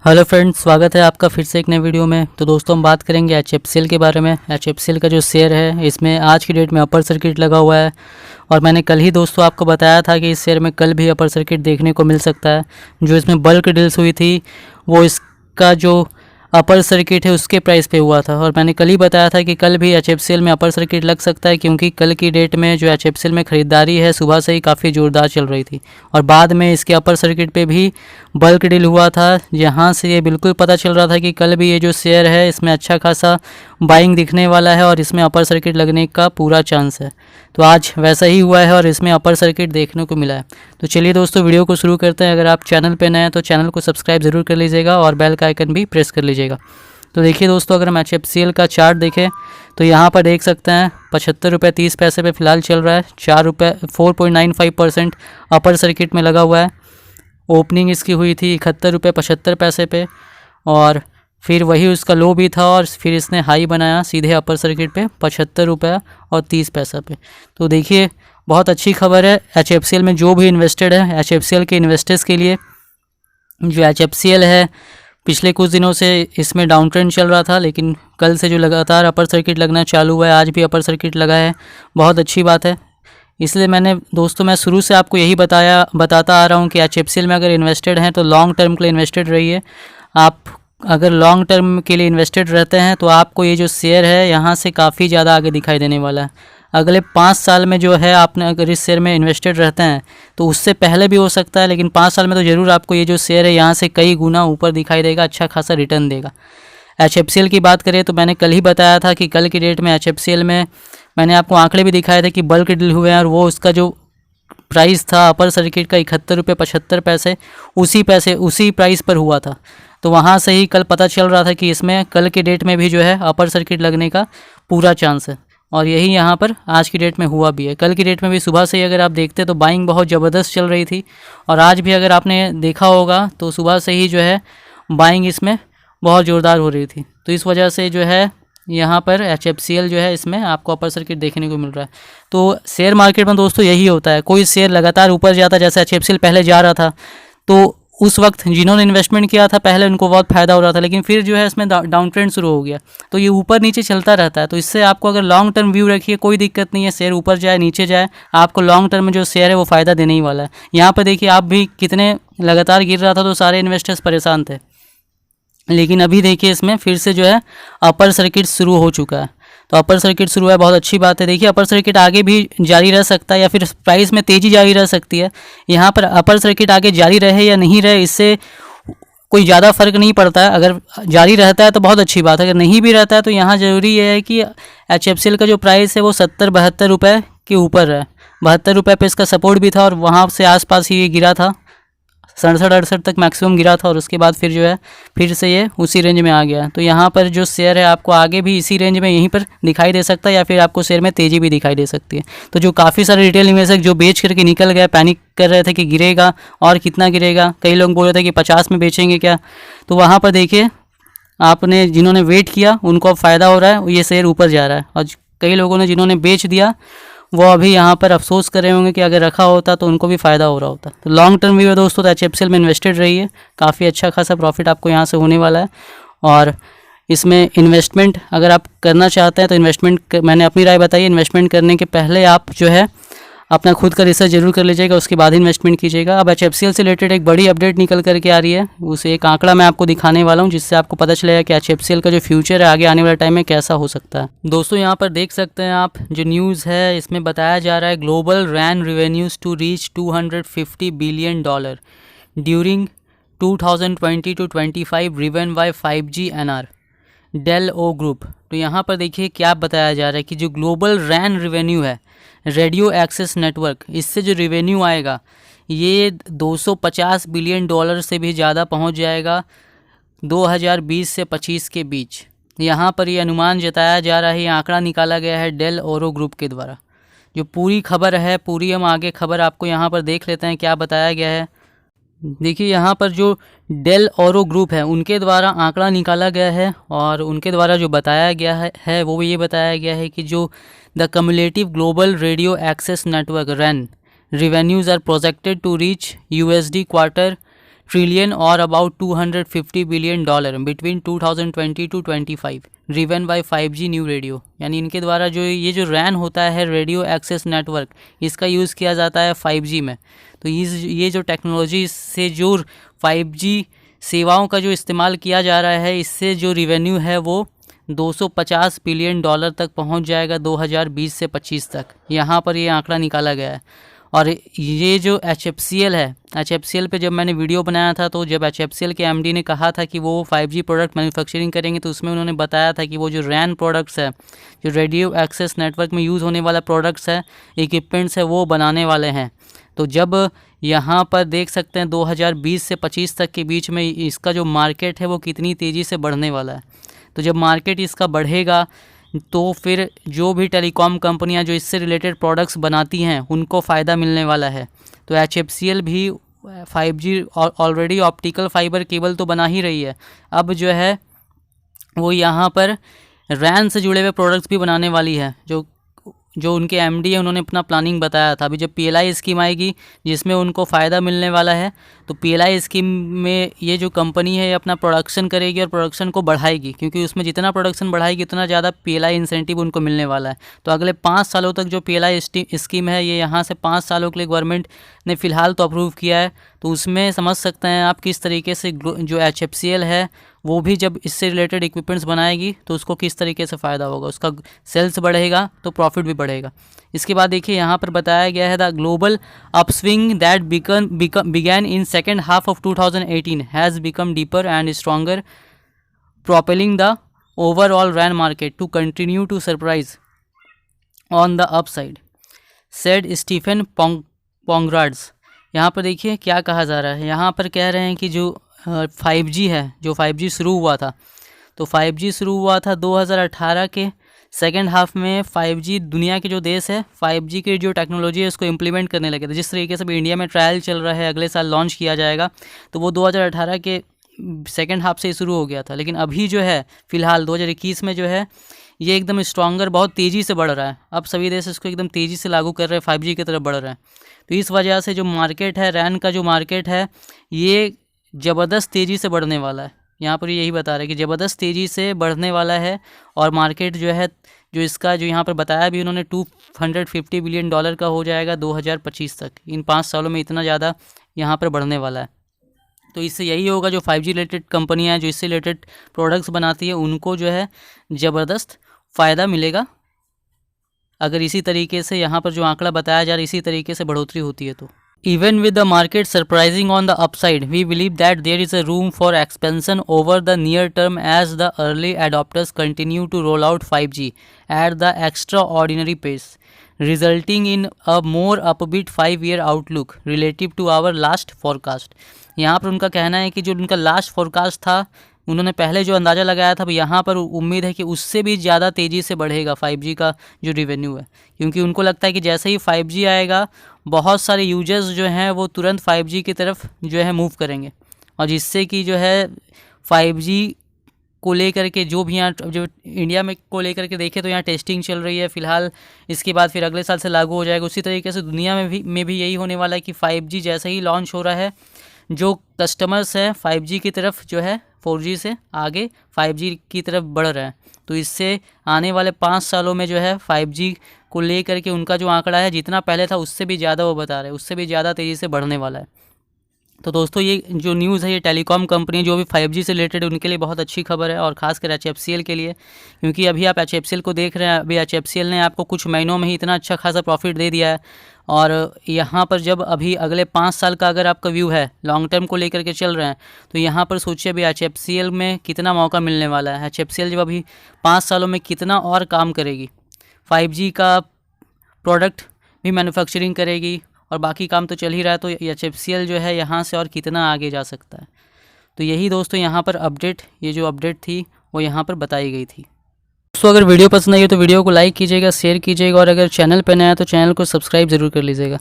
Hello friends, स्वागत है आपका फिर से एक नए वीडियो में। तो दोस्तों हम बात करेंगे HFCL के बारे में। HFCL का जो शेयर है इसमें आज की डेट में अपर सर्किट लगा हुआ है और मैंने कल ही दोस्तों आपको बताया था कि इस शेयर में कल भी अपर सर्किट देखने को मिल सकता है। जो इसमें बल्क डील्स हुई थी वो इसका जो अपर सर्किट है उसके प्राइस पे हुआ था और मैंने कल ही बताया था कि कल भी HFCL में अपर सर्किट लग सकता है, क्योंकि कल की डेट में जो HFCL में ख़रीदारी है सुबह से ही काफ़ी ज़ोरदार चल रही थी और बाद में इसके अपर सर्किट पे भी बल्क डील हुआ था, जहां से ये बिल्कुल पता चल रहा था कि कल भी ये जो शेयर है इसमें अच्छा खासा बाइंग दिखने वाला है और इसमें अपर सर्किट लगने का पूरा चांस है। तो आज वैसा ही हुआ है और इसमें अपर सर्किट देखने को मिला है। तो चलिए दोस्तों वीडियो को शुरू करते हैं। अगर आप चैनल पे नए हैं तो चैनल को सब्सक्राइब ज़रूर कर लीजिएगा और बेल का आइकन भी प्रेस कर लीजिएगा। तो देखिए दोस्तों, अगर हम HFCL का चार्ट देखें तो यहाँ पर देख सकते हैं 75 रुपये 30 पैसे पे फ़िलहाल चल रहा है। 4.95% अपर सर्किट में लगा हुआ है। ओपनिंग इसकी हुई थी 71 रुपये 75 पैसे पे और फिर वही उसका लो भी था और फिर इसने हाई बनाया सीधे अपर सर्किट पे 75 रुपये और 30 पैसा पे। तो देखिए बहुत अच्छी खबर है HFCL में जो भी इन्वेस्टेड है। HFCL के इन्वेस्टर्स के लिए जो HFCL है पिछले कुछ दिनों से इसमें डाउन ट्रेंड चल रहा था, लेकिन कल से जो लगातार अपर सर्किट लगना चालू हुआ है, आज भी अपर सर्किट लगा है, बहुत अच्छी बात है। इसलिए मैं शुरू से आपको यही बताता आ रहा हूँ कि HFCL में अगर इन्वेस्टेड हैं तो लॉन्ग टर्म के लिए इन्वेस्टेड रहिए। आप अगर लॉन्ग टर्म के लिए इन्वेस्टेड रहते हैं तो आपको ये जो शेयर है यहाँ से काफ़ी ज़्यादा आगे दिखाई देने वाला है। अगले 5 साल में जो है आपने अगर इस शेयर में इन्वेस्टेड रहते हैं तो उससे पहले भी हो सकता है, लेकिन 5 साल में तो ज़रूर आपको ये जो शेयर है यहाँ से कई गुना ऊपर दिखाई देगा, अच्छा खासा रिटर्न देगा। HFCL की बात करें तो मैंने कल ही बताया था कि कल की डेट में HFCL में मैंने आपको आंकड़े भी दिखाए थे कि बल्क डील हुए हैं और वो उसका जो प्राइस था अपर सर्किट का 71 रुपये 75 पैसे उसी प्राइस पर हुआ था। तो वहाँ से ही कल पता चल रहा था कि इसमें कल के डेट में भी जो है अपर सर्किट लगने का पूरा चांस है और यही यहाँ पर आज की डेट में हुआ भी है। कल की डेट में भी सुबह से ही अगर आप देखते तो बाइंग बहुत ज़बरदस्त चल रही थी और आज भी अगर आपने देखा होगा तो सुबह से ही जो है बाइंग इसमें बहुत ज़ोरदार हो रही थी। तो इस वजह से जो है यहाँ पर HFCL जो है इसमें आपको अपर सर्किट देखने को मिल रहा है। तो शेयर मार्केट में दोस्तों यही होता है, कोई शेयर लगातार ऊपर जाता है, जैसे HFCL पहले जा रहा था तो उस वक्त जिन्होंने इन्वेस्टमेंट किया था पहले उनको बहुत फ़ायदा हो रहा था, लेकिन फिर जो है इसमें डाउन ट्रेंड शुरू हो गया। तो ये ऊपर नीचे चलता रहता है। तो इससे आपको अगर लॉन्ग टर्म व्यू रखिए कोई दिक्कत नहीं है, शेयर ऊपर जाए नीचे जाए, आपको लॉन्ग टर्म में जो शेयर है वो फ़ायदा देने ही वाला है। यहाँ पर देखिए आप भी कितने लगातार गिर रहा था तो सारे इन्वेस्टर्स परेशान थे, लेकिन अभी देखिए इसमें फिर से जो है अपर सर्किट शुरू हो चुका है। तो अपर सर्किट शुरू है, बहुत अच्छी बात है। देखिए अपर सर्किट आगे भी जारी रह सकता है या फिर प्राइस में तेज़ी जारी रह सकती है। यहाँ पर अपर सर्किट आगे जारी रहे या नहीं रहे इससे कोई ज़्यादा फर्क नहीं पड़ता है। अगर जारी रहता है तो बहुत अच्छी बात है, अगर नहीं भी रहता है तो यहाँ ज़रूरी ये है कि HFCL का जो प्राइस है वो 70-72 रुपये के ऊपर है। 72 रुपये पर इसका सपोर्ट भी था और वहाँ से आसपास ही ये गिरा था, 67-68 तक मैक्सिमम गिरा था और उसके बाद फिर जो है फिर से ये उसी रेंज में आ गया। तो यहाँ पर जो शेयर है आपको आगे भी इसी रेंज में यहीं पर दिखाई दे सकता है या फिर आपको शेयर में तेज़ी भी दिखाई दे सकती है। तो जो काफ़ी सारे रिटेल इन्वेस्टर जो बेच करके निकल गए, पैनिक कर रहे थे कि गिरेगा और कितना गिरेगा, कई लोग बोल रहे थे कि 50 में बेचेंगे क्या, तो वहाँ पर देखिए आपने जिन्होंने वेट किया उनको अब फ़ायदा हो रहा है, ये शेयर ऊपर जा रहा है। और कई लोगों ने जिन्होंने बेच दिया वो अभी यहाँ पर अफसोस कर रहे होंगे कि अगर रखा होता तो उनको भी फ़ायदा हो रहा होता। तो लॉन्ग टर्म व्यू है दोस्तों, तो HFCL में इन्वेस्टेड रहिए, काफ़ी अच्छा खासा प्रॉफिट आपको यहाँ से होने वाला है। और इसमें इन्वेस्टमेंट अगर आप करना चाहते हैं तो मैंने अपनी राय बताई, इन्वेस्टमेंट करने के पहले आप जो है अपना खुद का रिसर्च जरूर कर लीजिएगा, उसके बाद ही इन्वेस्टमेंट कीजिएगा। अब HFCL से रिलेटेड एक बड़ी अपडेट निकल करके आ रही है, उसे एक आंकड़ा मैं आपको दिखाने वाला हूं जिससे आपको पता चलेगा कि HFCL का जो फ्यूचर है आगे आने वाले टाइम में कैसा हो सकता है। दोस्तों यहाँ पर देख सकते हैं आप, जो न्यूज़ है इसमें बताया जा रहा है global RAN revenues to reach $250 billion during 2020-25 driven by 5G NR Dell'Oro group. तो यहाँ पर देखिए क्या बताया जा रहा है कि जो ग्लोबल रैन रेवेन्यू है, रेडियो एक्सेस नेटवर्क, इससे जो रेवेन्यू आएगा ये $250 बिलियन से भी ज़्यादा पहुँच जाएगा 2020 से 25 के बीच। यहाँ पर ये अनुमान जताया जा रहा है, ये आंकड़ा निकाला गया है डेल ओरो ग्रुप के द्वारा। जो पूरी खबर है, पूरी हम आगे खबर आपको यहाँ पर देख लेते हैं क्या बताया गया है। देखिए यहाँ पर जो डेल ओरो ग्रुप है उनके द्वारा आंकड़ा निकाला गया है और उनके द्वारा जो बताया गया है वो ये बताया गया है कि जो the cumulative global radio access network RAN revenues are projected to reach USD trillion और about $250 billion between 2020 to 25, driven by 5G new radio. यानी इनके द्वारा जो ये रैन होता है रेडियो एक्सेस नेटवर्क, इसका यूज़ किया जाता है 5G में। तो ये जो टेक्नोलॉजी से जो 5G सेवाओं का जो इस्तेमाल किया जा रहा है, इससे जो रिवेन्यू है वो $250 बिलियन तक पहुंच जाएगा 2020 से 25 तक। यहाँ पर ये आंकड़ा निकाला गया है। और ये जो HFCL है, HFCL पे जब मैंने वीडियो बनाया था, तो जब HFCL के MD ने कहा था कि वो 5G प्रोडक्ट मैन्युफैक्चरिंग करेंगे, तो उसमें उन्होंने बताया था कि वो जो रैन प्रोडक्ट्स है, जो रेडियो एक्सेस नेटवर्क में यूज़ होने वाला प्रोडक्ट्स है, इक्विपमेंट्स है, वो बनाने वाले हैं। तो जब यहाँ पर देख सकते हैं 2020 से 25 तक के बीच में इसका जो मार्केट है वो कितनी तेज़ी से बढ़ने वाला है। तो जब मार्केट इसका बढ़ेगा तो फिर जो भी टेलीकॉम कंपनियां जो इससे रिलेटेड प्रोडक्ट्स बनाती हैं उनको फ़ायदा मिलने वाला है। तो HFCL भी 5G already optical fibre cable तो बना ही रही है, अब जो है वो यहाँ पर रैन से जुड़े हुए प्रोडक्ट्स भी बनाने वाली है। जो उनके MD है, उन्होंने अपना प्लानिंग बताया था। अभी जब PLI स्कीम आएगी जिसमें उनको फ़ायदा मिलने वाला है, तो PLI स्कीम में ये जो कंपनी है ये अपना प्रोडक्शन करेगी और प्रोडक्शन को बढ़ाएगी, क्योंकि उसमें जितना प्रोडक्शन बढ़ाएगी उतना ज़्यादा PLI इंसेंटिव उनको मिलने वाला है। तो अगले 5 सालों तक जो PLI स्कीम है, ये यहाँ से 5 सालों के लिए गवर्नमेंट ने फ़िलहाल तो अप्रूव किया है। तो उसमें समझ सकते हैं आप किस तरीके से जो HFCL है वो भी जब इससे रिलेटेड इक्विपमेंट्स बनाएगी तो उसको किस तरीके से फ़ायदा होगा, उसका सेल्स बढ़ेगा तो प्रॉफिट भी बढ़ेगा। इसके बाद देखिए यहाँ पर बताया गया है the global upswing that began in second half of 2018 has become deeper and stronger, propelling the overall RAN market to continue to surprise on the upside, said Stefan Pongratz. यहाँ पर देखिए क्या कहा जा रहा है। यहाँ पर कह रहे हैं कि जो 5G है, जो 5G शुरू हुआ था, तो 5G शुरू हुआ था 2018 के सेकेंड हाफ में। 5G दुनिया के जो देश है 5G की जो टेक्नोलॉजी है उसको इम्प्लीमेंट करने लगे थे। जिस तरीके से भी इंडिया में ट्रायल चल रहा है, अगले साल लॉन्च किया जाएगा, तो वो 2018 के सेकेंड हाफ से ही शुरू हो गया था। लेकिन अभी जो है फ़िलहाल 2021 में जो है ये एकदम स्ट्रॉन्गर, बहुत तेज़ी से बढ़ रहा है। अब सभी देश इसको एकदम तेज़ी से लागू कर रहे हैं, 5G की तरफ बढ़ रहे हैं। तो इस वजह से जो मार्केट है, रैन का जो मार्केट है, ये ज़बरदस्त तेज़ी से बढ़ने वाला है। यहाँ पर यही बता रहे हैं कि ज़बरदस्त तेज़ी से बढ़ने वाला है। और मार्केट जो है, जो इसका जो यहाँ पर बताया भी उन्होंने, $250 बिलियन का हो जाएगा 2025 तक। इन 5 सालों में इतना ज़्यादा यहाँ पर बढ़ने वाला है। तो इससे यही होगा, जो 5G रिलेटेड कंपनियाँ हैं, जो इससे रिलेटेड प्रोडक्ट्स बनाती है, उनको जो है ज़बरदस्त फ़ायदा मिलेगा अगर इसी तरीके से यहाँ पर जो आंकड़ा बताया जा रहा है इसी तरीके से बढ़ोतरी होती है। तो even with the market surprising on the upside, we believe that there is a room for expansion over the near term as the early adopters continue to roll out 5G at the extraordinary pace, resulting in a more upbeat 5-year outlook relative to our last forecast। यहाँ पर उनका कहना है कि जो उनका last forecast था, उन्होंने पहले जो अंदाज़ा लगाया था, यहाँ पर उम्मीद है कि उससे भी ज़्यादा तेज़ी से बढ़ेगा 5G का जो रेवेन्यू है, क्योंकि उनको लगता है कि जैसे ही 5G आएगा बहुत सारे यूजर्स जो हैं वो तुरंत 5G की तरफ जो है मूव करेंगे, और जिससे कि जो है 5G को लेकर के जो भी यहाँ जो इंडिया में को लेकर के देखें तो यहाँ टेस्टिंग चल रही है फ़िलहाल। इसके बाद फिर अगले साल से लागू हो जाएगा। उसी तरीके से दुनिया में भी यही होने वाला है कि 5G जैसे ही लॉन्च हो रहा है, जो कस्टमर्स हैं 5G की तरफ जो है 4G से आगे 5G की तरफ बढ़ रहे हैं। तो इससे आने वाले 5 सालों में जो है 5G को लेकर के उनका जो आंकड़ा है, जितना पहले था उससे भी ज़्यादा वो बता रहे हैं, उससे भी ज़्यादा तेज़ी से बढ़ने वाला है। तो दोस्तों ये जो न्यूज़ है, ये टेलीकॉम कंपनी जो भी 5G से रिलेटेड उनके लिए बहुत अच्छी खबर है, और ख़ासकर HFCL के लिए, क्योंकि अभी आप HFCL को देख रहे हैं। अभी HFCL ने आपको कुछ महीनों में ही इतना अच्छा खासा प्रॉफिट दे दिया है। और यहाँ पर जब अभी अगले 5 साल का अगर आपका व्यू है, लॉन्ग टर्म को लेकर के चल रहे हैं, तो यहाँ पर सोचिए अभी HFCL में कितना मौका मिलने वाला है। HFCL जब अभी 5 सालों में कितना और काम करेगी, 5G का प्रोडक्ट भी मैन्युफैक्चरिंग करेगी, और बाकी काम तो चल ही रहा है। तो HFCL जो है यहाँ से और कितना आगे जा सकता है। तो यही दोस्तों यहाँ पर अपडेट, ये जो अपडेट थी वो यहाँ पर बताई गई थी। दोस्तों अगर वीडियो पसंद आई हो तो वीडियो को लाइक कीजिएगा, शेयर कीजिएगा, और अगर चैनल पर नया है तो चैनल को सब्सक्राइब ज़रूर कर लीजिएगा।